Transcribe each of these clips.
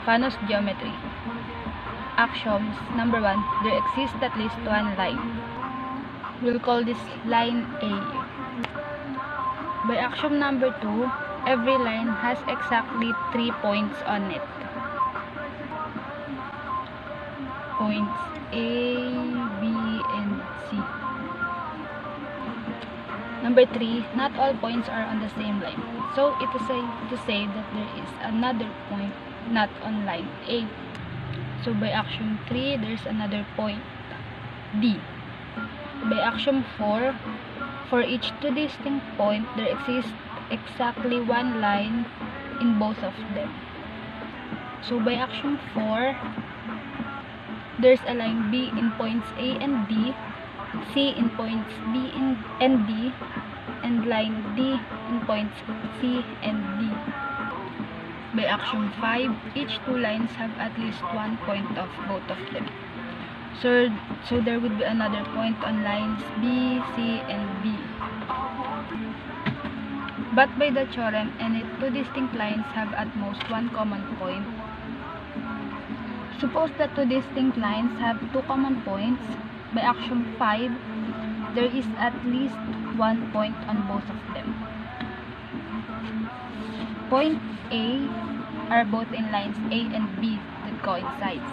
Fano's geometry. Axioms. Number 1. There exists at least one line. We'll call this line A. By axiom number 2, every line has exactly 3 points on it. Points A, B, and C. Number 3, not all points are on the same line. So it is safe to say that there is another point not on line A. So by axiom 3, there's another point, D. By axiom 4, for each two distinct points, there exists exactly one line in both of them. So by axiom 4, there's a line B in points A and D, C in points B and D, and line D in points C and D. By axiom 5, each two lines have at least one point of both of them. So there would be another point on lines B, C, and B. But by the theorem, any two distinct lines have at most one common point. Suppose that two distinct lines have two common points. By axiom 5, there is at least one point on both of them. Point A are both in lines A and B that coincides.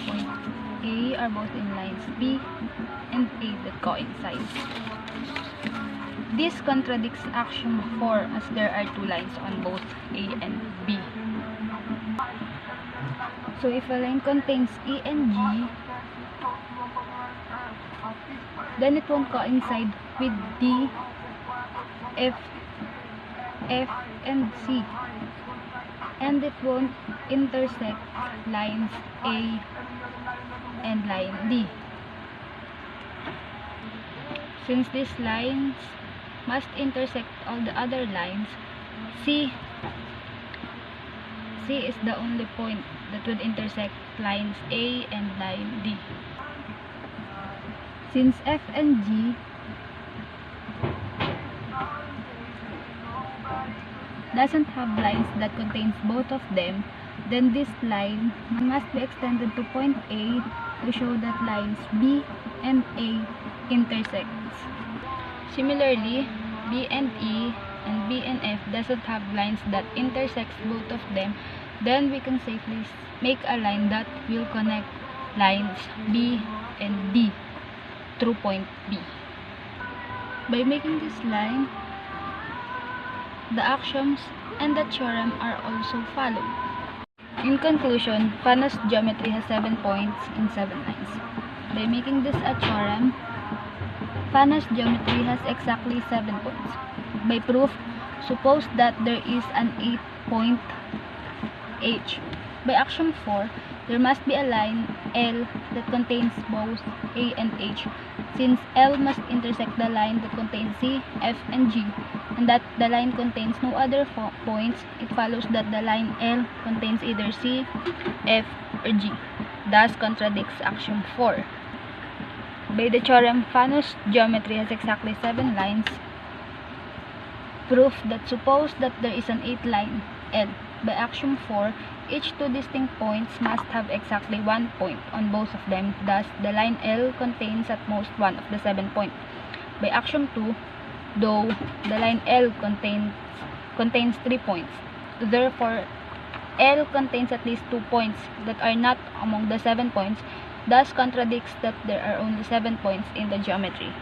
Point A are both in lines B and A that coincides. This contradicts axiom 4 as there are two lines on both A and B. So if a line contains E and G, then it won't coincide with D, F, and C. And it won't intersect lines A and line D. Since these lines must intersect all the other lines, C is the only point that would intersect lines A and line D. Since F and G doesn't have lines that contains both of them, then this line must be extended to point A to show that lines B and A intersects. Similarly, B and E and B and F doesn't have lines that intersects both of them, then we can safely make a line that will connect lines B and D through point B. By making this line, the axioms and the theorem are also followed. In conclusion, Fano's geometry has 7 points in 7 lines. By making this a theorem, Fano's geometry has exactly 7 points. By proof, suppose that there is an 8-point H. By axiom 4, there must be a line L that contains both A and H. Since L must intersect the line that contains C, F, and G, and that the line contains no other points, it follows that the line L contains either C, F, or G. Thus contradicts axiom 4. By the theorem, Fano's geometry has exactly 7 lines. Proof that suppose that there is an 8-line L. By axiom 4, each two distinct points must have exactly one point on both of them. Thus, the line L contains at most one of the 7 points. By axiom 2, though the line L contains 3 points, therefore L contains at least 2 points that are not among the 7 points. Thus contradicts that there are only 7 points in the geometry.